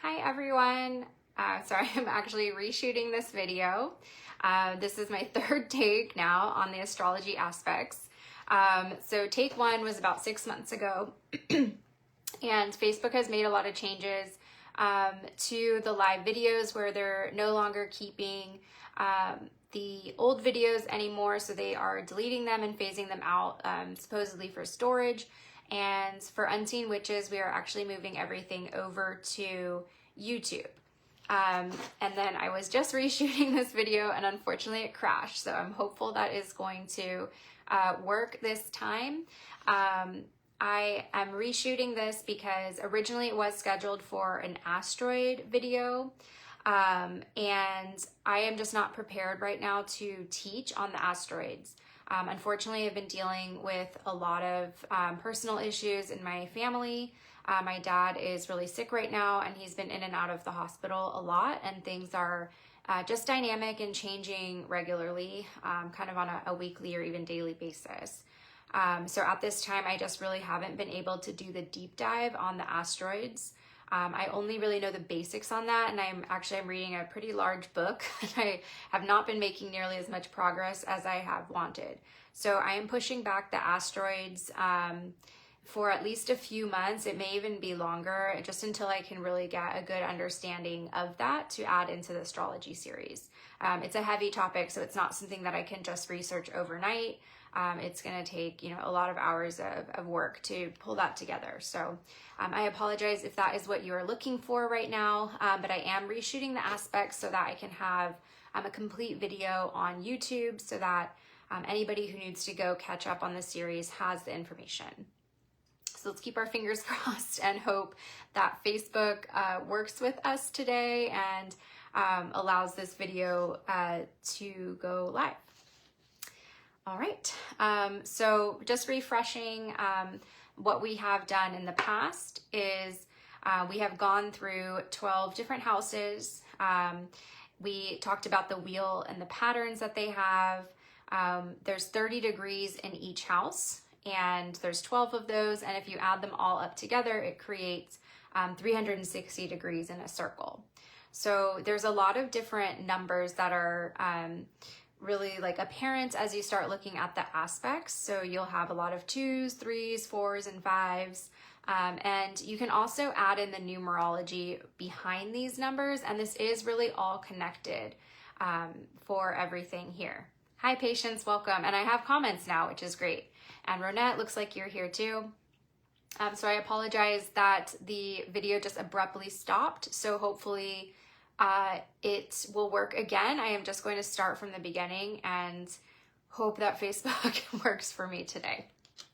Hi everyone. Sorry, I'm actually reshooting this video. This is my third take now on the astrology aspects. So take one was about 6 months ago, and Facebook has made a lot of changes to the live videos where they're no longer keeping the old videos anymore. So they are deleting them and phasing them out, supposedly for storage. And for Unseen Witches, we are actually moving everything over to YouTube. And then I was just reshooting this video and unfortunately it crashed. So I'm hopeful that is going to work this time. I am reshooting this because originally it was scheduled for an asteroid video. And I am just not prepared right now to teach on the asteroids. Unfortunately, I've been dealing with a lot of personal issues in my family. My dad is really sick right now and he's been in and out of the hospital a lot, and things are just dynamic and changing regularly, kind of on a weekly or even daily basis. So at this time, I just really haven't been able to do the deep dive on the asteroids. I only really know the basics on that, and I'm reading a pretty large book and I have not been making nearly as much progress as I have wanted. So I am pushing back the asteroids for at least a few months. It may even be longer, just until I can really get a good understanding of that to add into the astrology series. It's a heavy topic, so it's not something that I can just research overnight. It's going to take, a lot of hours of work to pull that together. So I apologize if that is what you are looking for right now, but I am reshooting the aspects so that I can have a complete video on YouTube so that anybody who needs to go catch up on the series has the information. So let's keep our fingers crossed and hope that Facebook works with us today and allows this video to go live. All right, so just refreshing what we have done in the past is we have gone through 12 different houses. We talked about the wheel and the patterns that they have. There's 30 degrees in each house, and there's 12 of those, and if you add them all up together, it creates 360 degrees in a circle. So there's a lot of different numbers that are really apparent as you start looking at the aspects. So you'll have a lot of 2s, 3s, 4s, and 5s. And you can also add in the numerology behind these numbers, and this is really all connected for everything here. Hi, Patience, welcome. And I have comments now, which is great. And Ronette, looks like you're here too. So I apologize that the video just abruptly stopped. So hopefully it will work again. I am just going to start from the beginning and hope that Facebook works for me today.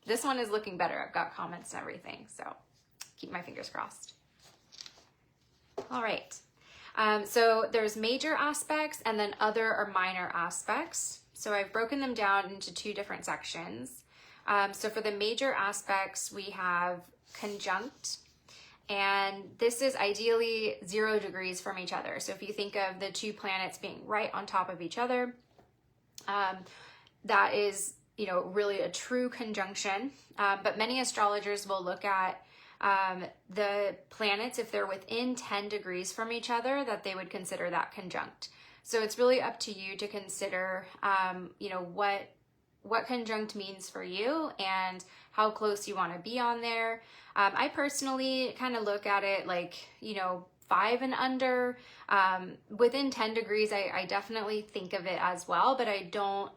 This one is looking better. I've got comments and everything, so keep my fingers crossed. All right. So there's major aspects and then other or minor aspects. So I've broken them down into two different sections. So for the major aspects, we have conjunct, and this is ideally 0 degrees from each other. So if you think of the two planets being right on top of each other, that is, really a true conjunction. But many astrologers will look at the planets, if they're within 10 degrees from each other, that they would consider that conjunct. So it's really up to you to consider, what conjunct means for you and how close you want to be on there. I personally kind of look at it 5 and under. Within 10 degrees, I definitely think of it as well, but I don't,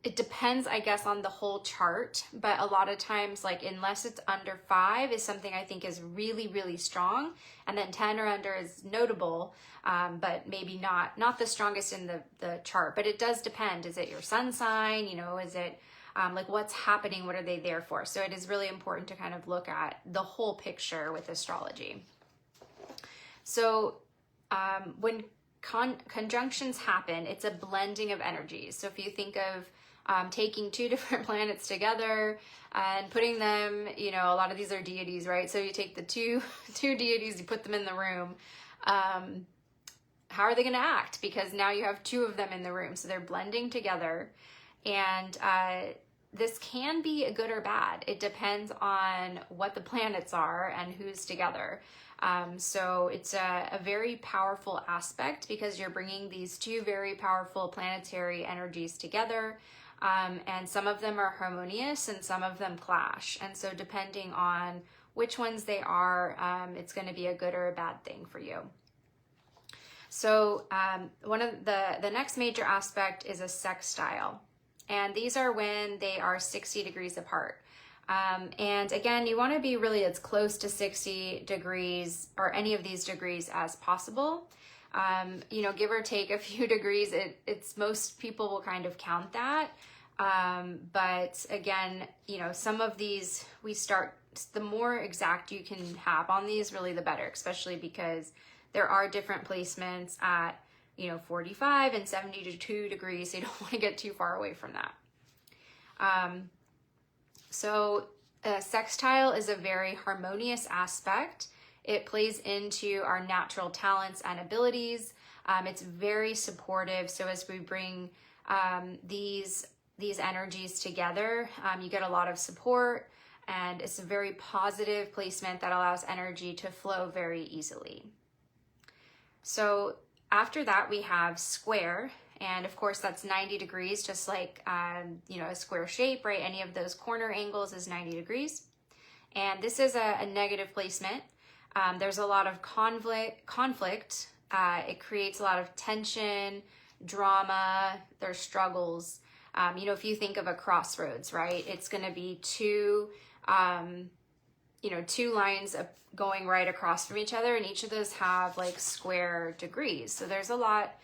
it depends, I guess, on the whole chart. But a lot of times, unless it's under 5 is something I think is really, really strong. And then 10 or under is notable, but maybe not the strongest in the chart. But it does depend. Is it your sun sign? Is it what's happening? What are they there for? So it is really important to kind of look at the whole picture with astrology. So when conjunctions happen, it's a blending of energies. So if you think of taking two different planets together and putting them, a lot of these are deities, right? So you take the two deities, you put them in the room. How are they going to act? Because now you have two of them in the room, so they're blending together, and this can be good or bad. It depends on what the planets are and who's together. So it's a very powerful aspect because you're bringing these two very powerful planetary energies together. And some of them are harmonious and some of them clash. And so depending on which ones they are, it's going to be a good or a bad thing for you. So one of the next major aspect is a sextile. And these are when they are 60 degrees apart. And again, you want to be really as close to 60 degrees or any of these degrees as possible. You know, give or take a few degrees, it's most people will kind of count that. But again, you know, some of these the more exact you can have on these, really the better, especially because there are different placements at, you know, 45 and 72 degrees. So you don't want to get too far away from that. So a sextile is a very harmonious aspect. It plays into our natural talents and abilities. It's very supportive. So as we bring these energies together, you get a lot of support, and it's a very positive placement that allows energy to flow very easily. So after that, we have square, and of course that's 90 degrees, just like, you know, a square shape, right? Any of those corner angles is 90 degrees. And this is a negative placement. There's a lot of conflict. It creates a lot of tension, drama, there's struggles. You know, if you think of a crossroads, right? It's going to be two lines going right across from each other, and each of those have like square degrees. So there's a lot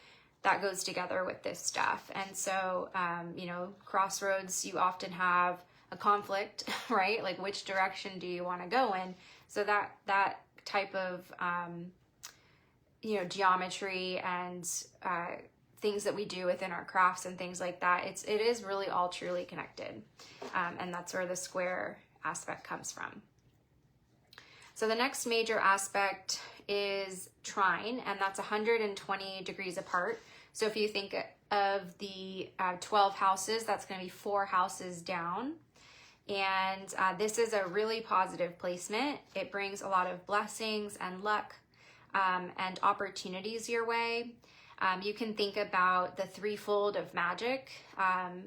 that goes together with this stuff. And so, you know, crossroads, you often have a conflict, right? Like, which direction do you want to go in? So that type of, you know, geometry and things that we do within our crafts and things like that, it is really all truly connected. And that's where the square aspect comes from. So the next major aspect is trine, and that's 120 degrees apart. So if you think of the 12 houses, that's going to be 4 houses down. And this is a really positive placement. It brings a lot of blessings and luck and opportunities your way. You can think about the threefold of magic.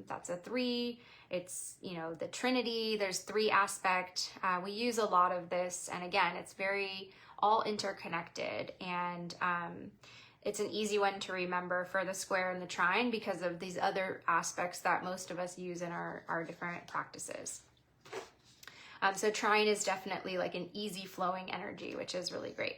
That's a 3. It's, you know, the Trinity. There's 3 aspect. We use a lot of this. And again, it's very all interconnected. And it's an easy one to remember for the square and the trine because of these other aspects that most of us use in our different practices. So trine is definitely like an easy flowing energy, which is really great.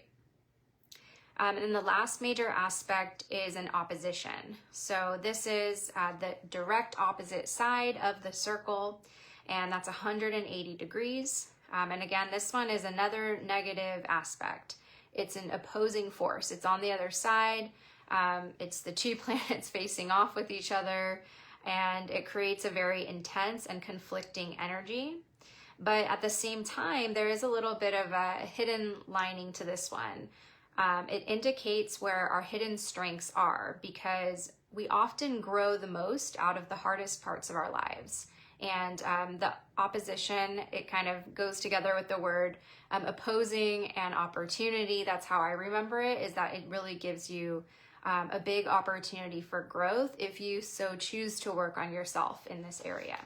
And then the last major aspect is an opposition. So this is the direct opposite side of the circle, and that's 180 degrees. And again, this one is another negative aspect. It's an opposing force. It's on the other side. It's the 2 planets facing off with each other, and it creates a very intense and conflicting energy. But at the same time, there is a little bit of a hidden lining to this one. It indicates where our hidden strengths are, because we often grow the most out of the hardest parts of our lives. And the opposition, it kind of goes together with the word opposing and opportunity. That's how I remember it, is that it really gives you a big opportunity for growth if you so choose to work on yourself in this area.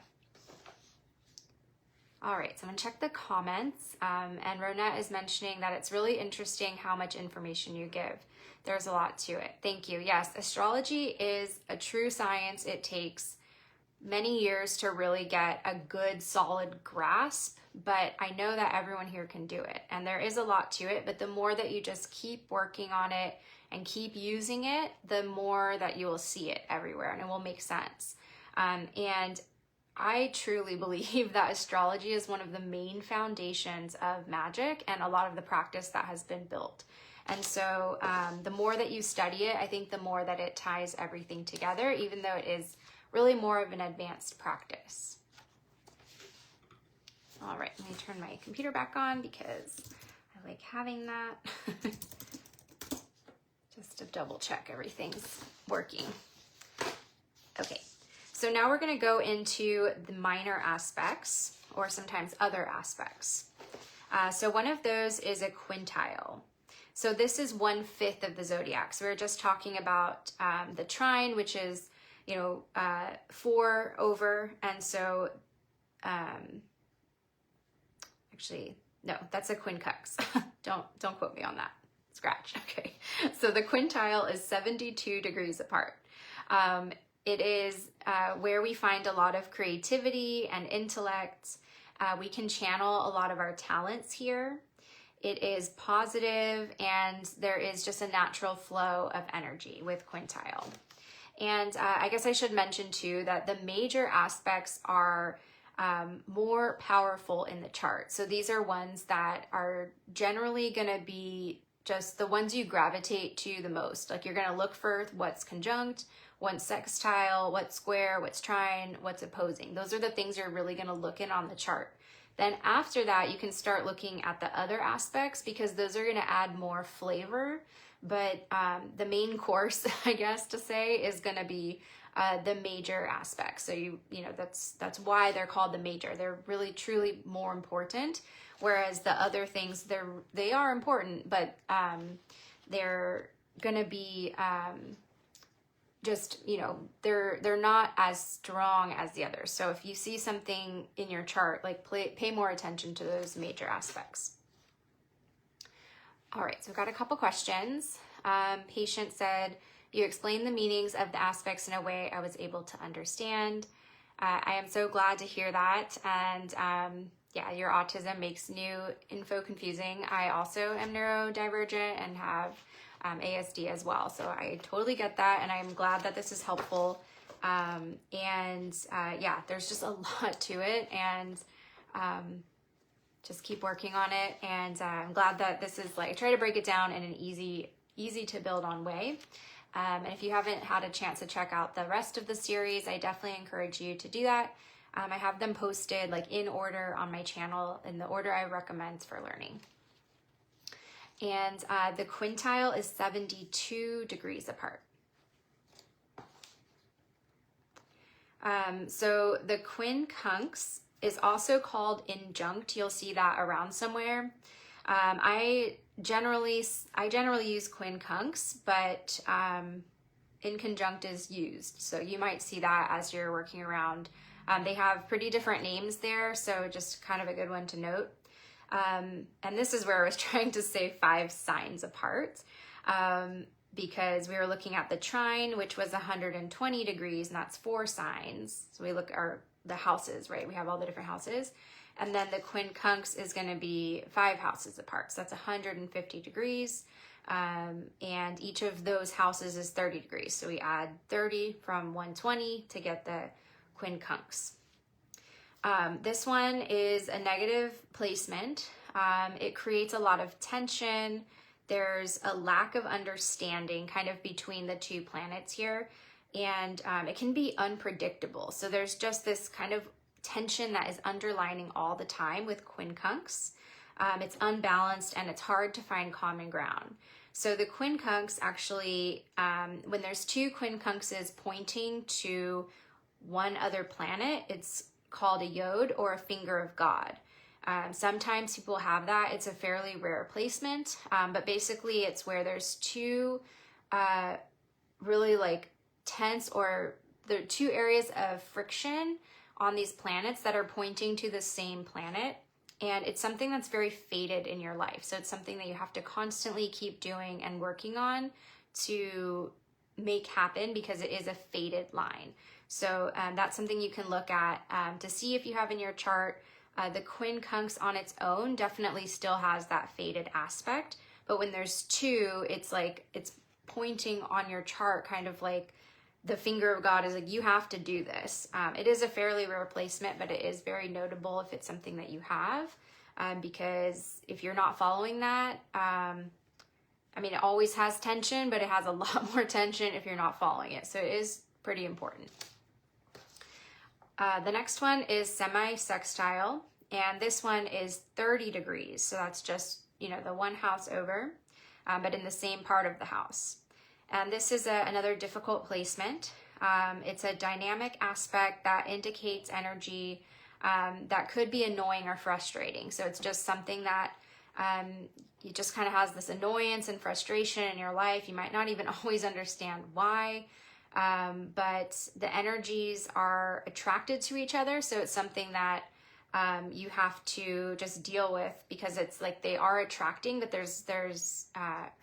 All right, so I'm gonna check the comments. And Ronette is mentioning that it's really interesting how much information you give. There's a lot to it. Thank you. Yes, astrology is a true science. It takes many years to really get a good, solid grasp, but I know that everyone here can do it. And there is a lot to it, but the more that you just keep working on it and keep using it, the more that you will see it everywhere and it will make sense. And I truly believe that astrology is one of the main foundations of magic and a lot of the practice that has been built. And so the more that you study it, I think the more that it ties everything together, even though it is really more of an advanced practice. All right, let me turn my computer back on because I like having that. Just to double check everything's working. Okay. So now we're going to go into the minor aspects, or sometimes other aspects. So one of those is a quintile. So this is 1/5 of the zodiac. So we were just talking about the trine, which is, 4 over. And so, actually, no, that's a quincunx. Don't quote me on that. Scratch. Okay. So the quintile is 72 degrees apart. It is where we find a lot of creativity and intellect. We can channel a lot of our talents here. It is positive, and there is just a natural flow of energy with quintile. And I guess I should mention too that the major aspects are more powerful in the chart. So these are ones that are generally going to be just the ones you gravitate to the most. Like you're going to look for what's conjunct, what's sextile, what's square, what's trine, what's opposing. Those are the things you're really going to look in on the chart. Then after that, you can start looking at the other aspects because those are going to add more flavor. But the main course, I guess to say, is going to be the major aspects. So that's why they're called the major. They're really truly more important. Whereas the other things, they are important, but they're going to be they're not as strong as the others. So if you see something in your chart, like pay more attention to those major aspects. All right, so we've got a couple questions. Patient said, you explained the meanings of the aspects in a way I was able to understand. I am so glad to hear that. And yeah, your autism makes new info confusing. I also am neurodivergent and have ASD as well. So I totally get that. And I'm glad that this is helpful. Yeah, there's just a lot to it. And just keep working on it. And I'm glad that this is try to break it down in an easy to build on way. And if you haven't had a chance to check out the rest of the series, I definitely encourage you to do that. I have them posted in order on my channel in the order I recommend for learning. And the quintile is 72 degrees apart. So the quincunx is also called injunct. You'll see that around somewhere. I generally use quincunx, but inconjunct is used. So you might see that as you're working around. They have pretty different names there, so just kind of a good one to note. And this is where I was trying to say 5 signs apart, because we were looking at the trine, which was 120 degrees, and that's 4 signs. So we look at the houses, right? We have all the different houses. And then the quincunx is going to be 5 houses apart. So that's 150 degrees. And each of those houses is 30 degrees. So we add 30 from 120 to get the quincunx. This one is a negative placement. It creates a lot of tension. There's a lack of understanding kind of between the 2 planets here. And it can be unpredictable. So there's just this kind of tension that is underlining all the time with quincunx. It's unbalanced and it's hard to find common ground. So the quincunx actually, when there's 2 quincunxes pointing to one other planet, it's called a yod or a finger of God. Sometimes people have that. It's a fairly rare placement, but basically it's where there's 2 really tense, or there are 2 areas of friction on these planets that are pointing to the same planet. And it's something that's very fated in your life. So it's something that you have to constantly keep doing and working on to make happen, because it is a fated line. So that's something you can look at to see if you have in your chart. The quincunx on its own definitely still has that fated aspect. But when there's 2, it's it's pointing on your chart, kind of like the finger of God is you have to do this. It is a fairly rare placement, but it is very notable if it's something that you have, because if you're not following that, it always has tension, but it has a lot more tension if you're not following it. So it is pretty important. The next one is semi-sextile, and this one is 30 degrees. So that's just, the one house over, but in the same part of the house. And this is another difficult placement. It's a dynamic aspect that indicates energy that could be annoying or frustrating. So it's just something that you just kind of has this annoyance and frustration in your life. You might not even always understand why, but the energies are attracted to each other. So it's something that you have to just deal with, because it's like they are attracting, but there's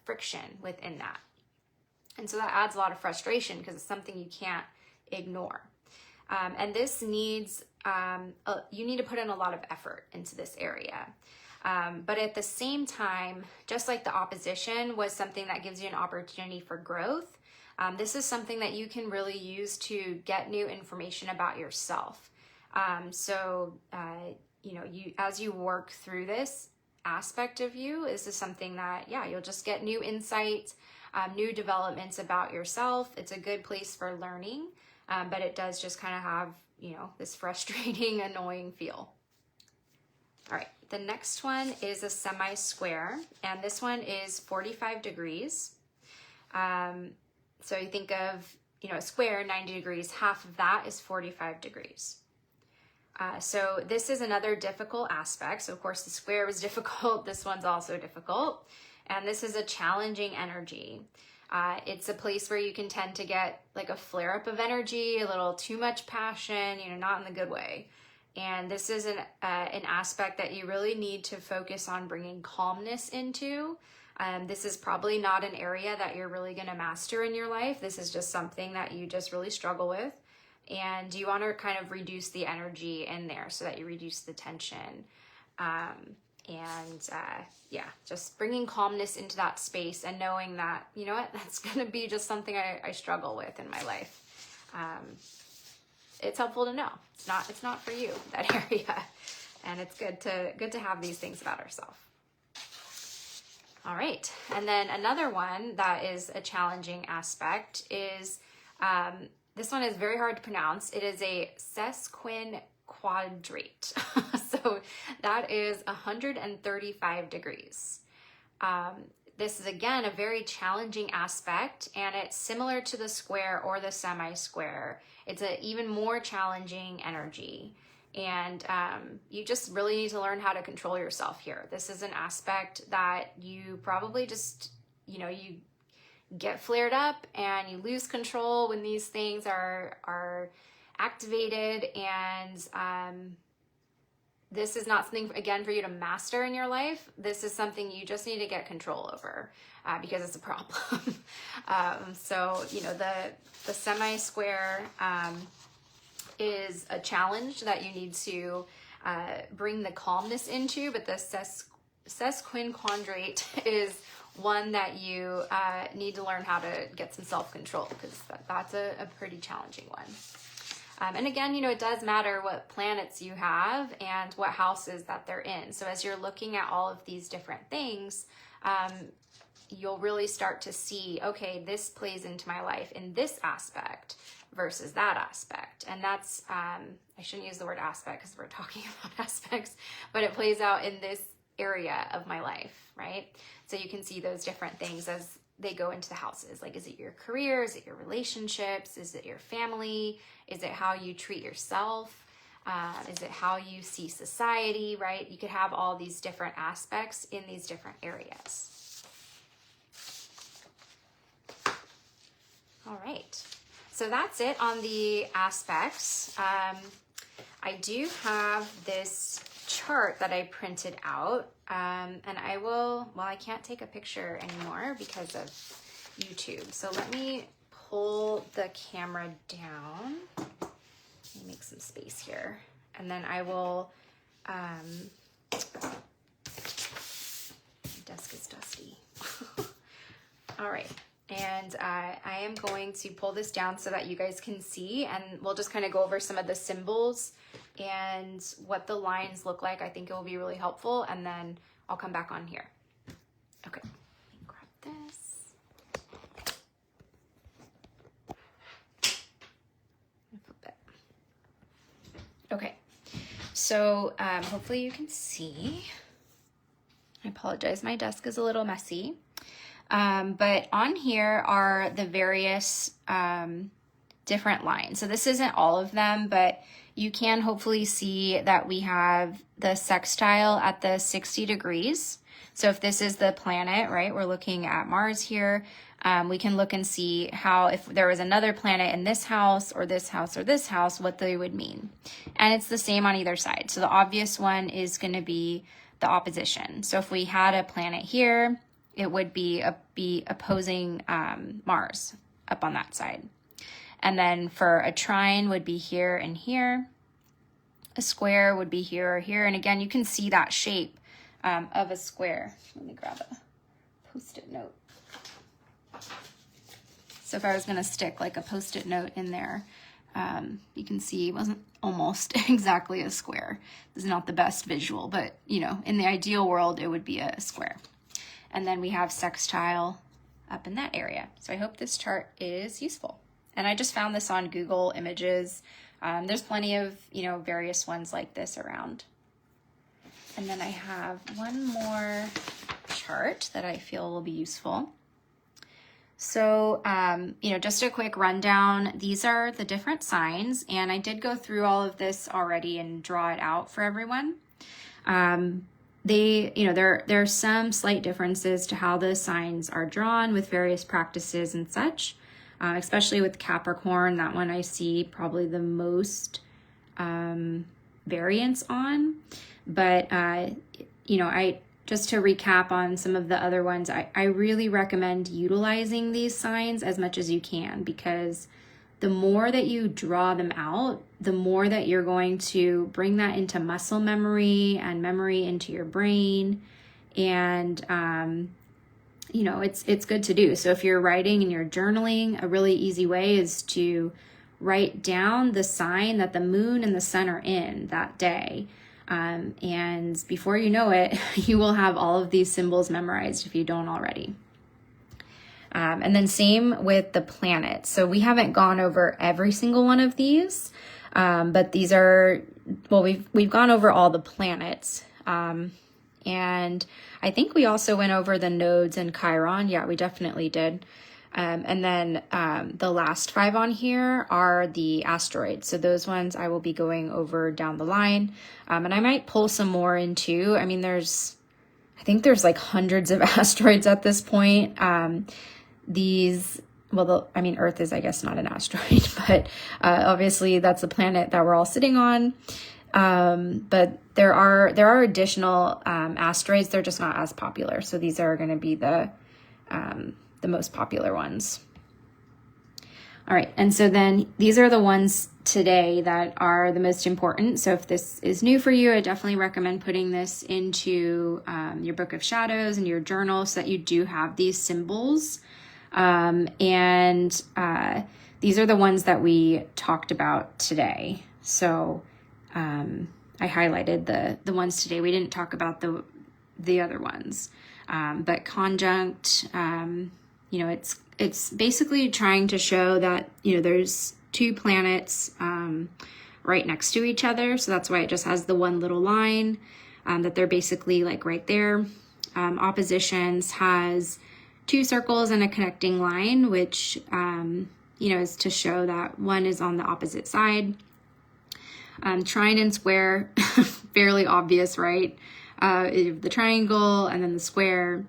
friction within that. And so that adds a lot of frustration because it's something you can't ignore. And this needs, you need to put in a lot of effort into this area. But at the same time, just like the opposition was something that gives you an opportunity for growth, this is something that you can really use to get new information about yourself. You know, as you work through this aspect of you, this is something that, yeah, you'll just get new insight, new developments about yourself. It's a good place for learning, but it does just kind of have, you know, this frustrating, annoying feel. All right, the next one is a semi-square, and this one is 45 degrees. So you think of, you know, a square, 90 degrees, half of that is 45 degrees. So this is another difficult aspect. So of course the square was difficult. This one's also difficult. And this is a challenging energy. It's a place where you can tend to get like a flare up of energy, a little too much passion, you know, not in the good way. And this is an aspect that you really need to focus on bringing calmness into. This is probably not an area that you're really going to master in your life. This is just something that you just really struggle with. And you want to kind of reduce the energy in there so that you reduce the tension. Yeah, just bringing calmness into that space and knowing that, you know what, that's going to be just something I struggle with in my life. It's helpful to know it's not for you, that area. And it's good to have these things about ourselves. All right. And then another one that is a challenging aspect is, this one is very hard to pronounce. It is a sesquinquadrate. So that is 135 degrees. This is, again, a very challenging aspect, and it's similar to the square or the semi-square. It's an even more challenging energy. And you just really need to learn how to control yourself here. This is an aspect that you probably just, you know, you get flared up and you lose control when these things are activated. And this is not something, again, for you to master in your life. This is something you just need to get control over because it's a problem. So, you know, the semi-square is a challenge that you need to bring the calmness into, but the sesquinquadrate is one that you need to learn how to get some self-control, because that's a pretty challenging one. And again, you know, it does matter what planets you have and what houses that they're in. So as you're looking at all of these different things, you'll really start to see, okay, this plays into my life in this aspect versus that aspect. And that's, I shouldn't use the word aspect because we're talking about aspects, but it plays out in this area of my life, right? So you can see those different things as they go into the houses. Like, is it your career? Is it your relationships? Is it your family? Is it how you treat yourself? Is it how you see society, right? You could have all these different aspects in these different areas. All right. So that's it on the aspects. I do have this chart that I printed out, and I will, well, I can't take a picture anymore because of YouTube. So let me pull the camera down. Let me make some space here. And then I will, my desk is dusty. All right. And I am going to pull this down so that you guys can see, and we'll just kind of go over some of the symbols and what the lines look like. I think it will be really helpful, and then I'll come back on here. Okay, let me grab this. Flip it. Okay, so hopefully you can see. I apologize, my desk is a little messy. But on here are the various different lines. So this isn't all of them, but you can hopefully see that we have the sextile at the 60 degrees. So if this is the planet, right, we're looking at Mars here, we can look and see how, if there was another planet in this house or this house or this house, what they would mean. And it's the same on either side. So the obvious one is going to be the opposition. So if we had a planet here, it would be opposing Mars up on that side. And then for a trine would be here and here. A square would be here or here. And again, you can see that shape of a square. Let me grab a Post-it note. So if I was going to stick like a Post-it note in there, you can see it wasn't almost exactly a square. This is not the best visual, but you know, in the ideal world, it would be a square. And then we have sextile up in that area. So I hope this chart is useful. And I just found this on Google Images. There's plenty of, you know, various ones like this around. And then I have one more chart that I feel will be useful. So, you know, just a quick rundown. These are the different signs, and I did go through all of this already and draw it out for everyone. You know, there are some slight differences to how the signs are drawn with various practices and such. Especially with Capricorn, that one I see probably the most variance on. But, you know, just to recap on some of the other ones, I really recommend utilizing these signs as much as you can, because the more that you draw them out, the more that you're going to bring that into muscle memory and memory into your brain. And, you know, it's good to do. So if you're writing and you're journaling, a really easy way is to write down the sign that the moon and the sun are in that day. And before you know it, you will have all of these symbols memorized if you don't already. And then same with the planets. So we haven't gone over every single one of these, but these are, well, we've gone over all the planets. And I think we also went over the nodes and Chiron. Yeah, we definitely did. And then the last 5 on here are the asteroids. So those ones I will be going over down the line. And I might pull some more in too. I mean, I think there's like hundreds of asteroids at this point. I mean, Earth is, I guess, not an asteroid, but obviously that's the planet that we're all sitting on. But there are additional asteroids. They're just not as popular. So these are going to be the most popular ones. All right. And so then these are the ones today that are the most important. So if this is new for you, I definitely recommend putting this into your book of shadows and your journal so that you do have these symbols. These are the ones that we talked about today. So I highlighted the ones today. We didn't talk about the other ones. But conjunct, you know, it's basically trying to show that, you know, there's 2 planets right next to each other. So that's why it just has the one little line, that they're basically like right there. Oppositions has 2 circles and a connecting line, which, you know, is to show that one is on the opposite side. Trine and square, fairly obvious, right? The triangle and then the square,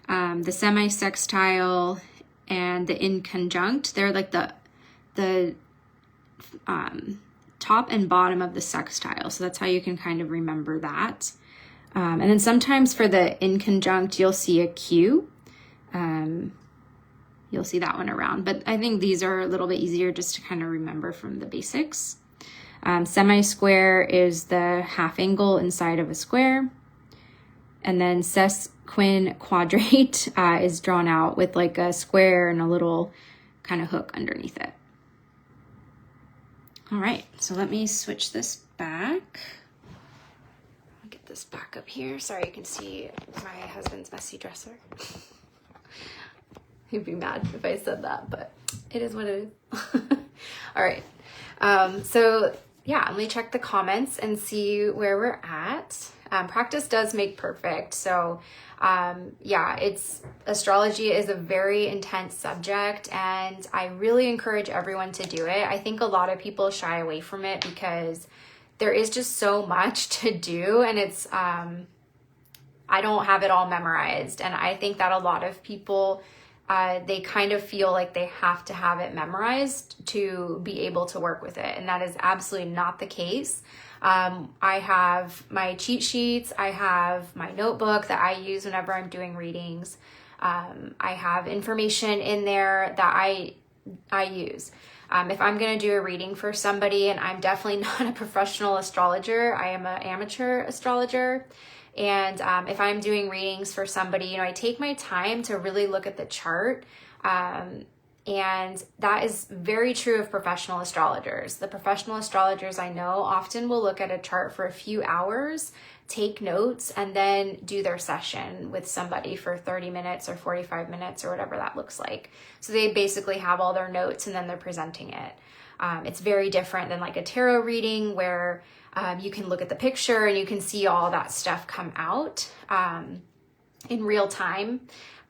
the semi-sextile and the inconjunct. They're like the top and bottom of the sextile. So that's how you can kind of remember that. And then sometimes for the inconjunct, you'll see a Q. You'll see that one around, but I think these are a little bit easier just to kind of remember from the basics. Semi-square is the half angle inside of a square. And then sesquinquadrate is drawn out with like a square and a little kind of hook underneath it. All right, so let me switch this back. I'll get this back up here. Sorry, you can see my husband's messy dresser. He'd be mad if I said that, but it is what it is. All right, so yeah, let me check the comments and see where we're at. Practice does make perfect. So yeah, astrology is a very intense subject, and I really encourage everyone to do it. I think a lot of people shy away from it because there is just so much to do, and I don't have it all memorized. And I think that a lot of people, they kind of feel like they have to have it memorized to be able to work with it. And that is absolutely not the case. I have my cheat sheets. I have my notebook that I use whenever I'm doing readings. I have information in there that I use. If I'm going to do a reading for somebody, and I'm definitely not a professional astrologer, I am an amateur astrologer. And if I'm doing readings for somebody, I take my time to really look at the chart. And that is very true of professional astrologers. The professional astrologers I know often will look at a chart for a few hours, take notes, and then do their session with somebody for 30 minutes or 45 minutes or whatever that looks like. So they basically have all their notes and then they're presenting it. It's very different than like a tarot reading where you can look at the picture and you can see all that stuff come out in real time.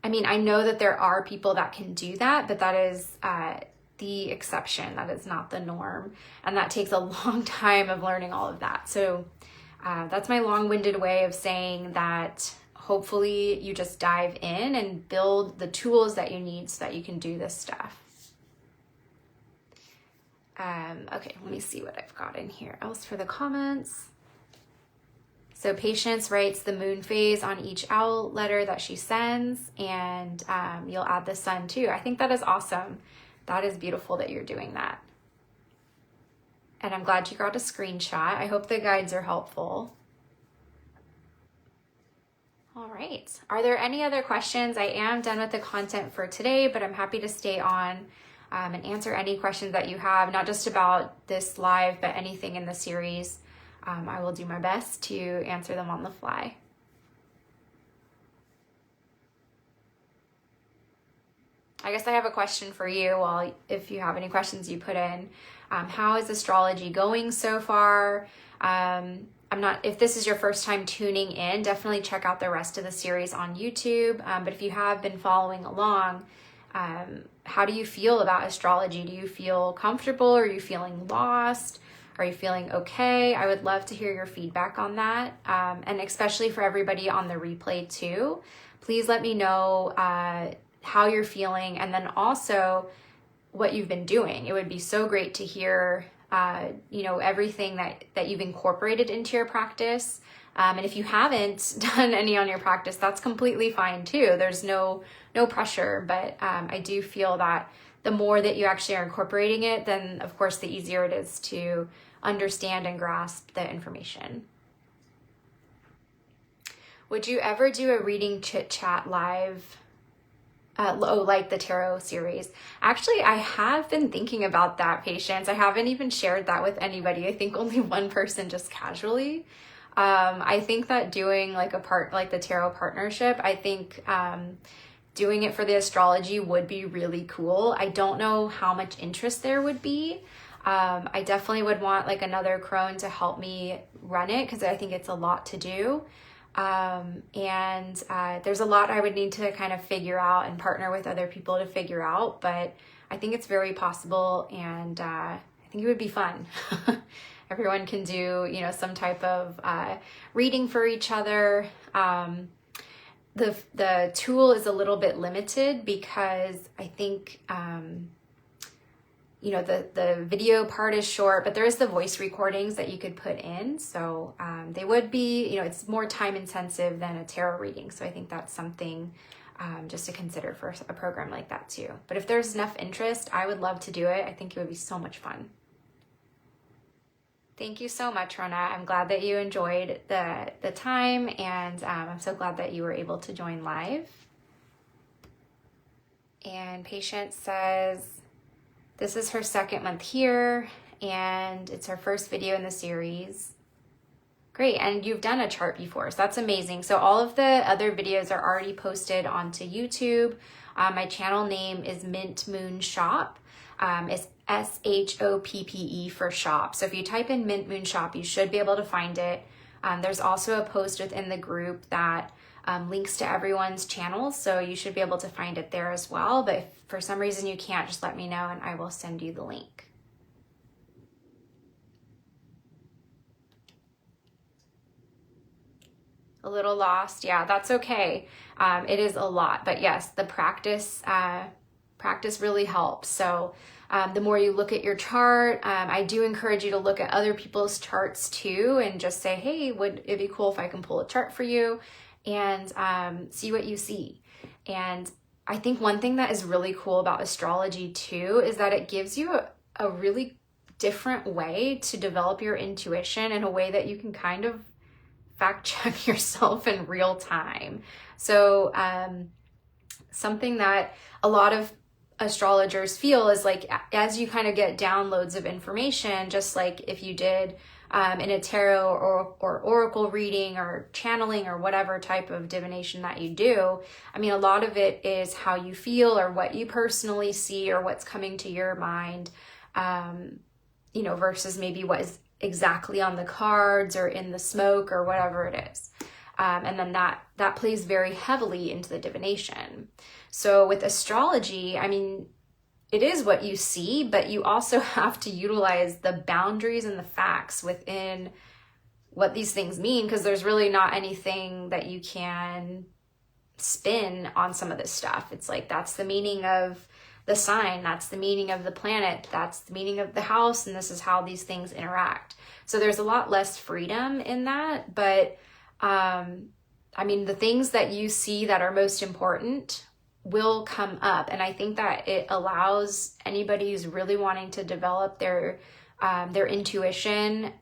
I mean, I know that there are people that can do that, but that is the exception. That is not the norm. And that takes a long time of learning all of that. So that's my long-winded way of saying that hopefully you just dive in and build the tools that you need so that you can do this stuff. Okay, let me see what I've got in here else for the comments. So Patience writes the moon phase on each owl letter that she sends, and you'll add the sun too. I think that is awesome. That is beautiful that you're doing that. And I'm glad you got a screenshot. I hope the guides are helpful. All right. Are there any other questions? I am done with the content for today, but I'm happy to stay on and answer any questions that you have, not just about this live, but anything in the series. I will do my best to answer them on the fly. I guess I have a question for you. Well, if you have any questions you put in, how is astrology going so far? If this is your first time tuning in, definitely check out the rest of the series on YouTube. But if you have been following along, how do you feel about astrology? Do you feel comfortable? Are you feeling lost? Are you feeling okay? I would love to hear your feedback on that. And especially for everybody on the replay too, please let me know how you're feeling, and then also what you've been doing. It would be so great to hear, everything that you've incorporated into your practice. And if you haven't done any on your practice, that's completely fine too. There's no pressure, but I do feel that the more that you actually are incorporating it, then of course the easier it is to understand and grasp the information. Would you ever do a reading chit chat live? Like the tarot series? Actually, I have been thinking about that, Patience. I haven't even shared that with anybody. I think only one person, just casually. I think that doing like the tarot partnership, I think doing it for the astrology would be really cool. I don't know how much interest there would be. I definitely would want like another crone to help me run it because I think it's a lot to do. There's a lot I would need to kind of figure out and partner with other people to figure out, but I think it's very possible, and I think it would be fun. Everyone can do, some type of reading for each other. The tool is a little bit limited because I think the video part is short, but there is the voice recordings that you could put in. So they would be, it's more time intensive than a tarot reading. So I think that's something just to consider for a program like that too. But if there's enough interest, I would love to do it. I think it would be so much fun. Thank you so much, Rona. I'm glad that you enjoyed the time, and I'm so glad that you were able to join live. And Patience says, this is her second month here, and it's her first video in the series. Great, and you've done a chart before, so that's amazing. So all of the other videos are already posted onto YouTube. My channel name is Mint Moon Shop. It's SHOPPE for shop. So if you type in Mint Moon Shop, you should be able to find it. There's also a post within the group that links to everyone's channels, so you should be able to find it there as well. But if for some reason you can't, just let me know and I will send you the link. A little lost, yeah, that's okay. It is a lot, but yes, the practice really helps. So the more you look at your chart, I do encourage you to look at other people's charts too, and just say, hey, would it be cool if I can pull a chart for you, and see what you see. And I think one thing that is really cool about astrology too is that it gives you a really different way to develop your intuition in a way that you can kind of fact check yourself in real time. So something that a lot of astrologers feel is like, as you kind of get downloads of information, just like if you did in a tarot or oracle reading or channeling or whatever type of divination that you do, I mean, a lot of it is how you feel or what you personally see or what's coming to your mind, you know, versus maybe what is exactly on the cards or in the smoke or whatever it is. And then that plays very heavily into the divination. So with astrology, I mean, it is what you see, but you also have to utilize the boundaries and the facts within what these things mean, because there's really not anything that you can spin on some of this stuff. It's like, that's the meaning of the sign, that's the meaning of the planet, that's the meaning of the house, and this is how these things interact. So there's a lot less freedom in that, but I mean, the things that you see that are most important will come up, and I think that it allows anybody who's really wanting to develop their intuition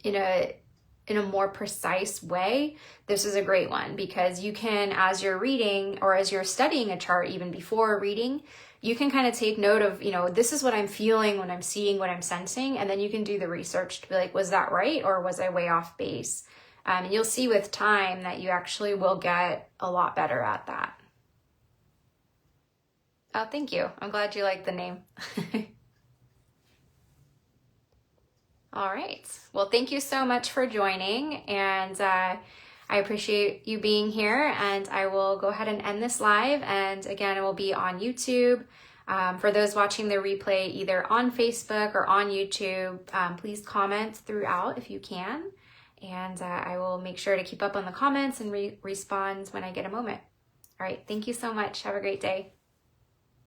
in a more precise way. This is a great one, because you can, as you're reading or as you're studying a chart, even before reading, you can kind of take note of, you know, this is what I'm feeling when I'm seeing, what I'm sensing, and then you can do the research to be like, was that right, or was I way off base? And you'll see with time that you actually will get a lot better at that. Oh, thank you. I'm glad you like the name. All right. Well, thank you so much for joining, and I appreciate you being here, and I will go ahead and end this live. And again, it will be on YouTube. For those watching the replay, either on Facebook or on YouTube, please comment throughout if you can. And I will make sure to keep up on the comments and respond when I get a moment. All right. Thank you so much. Have a great day.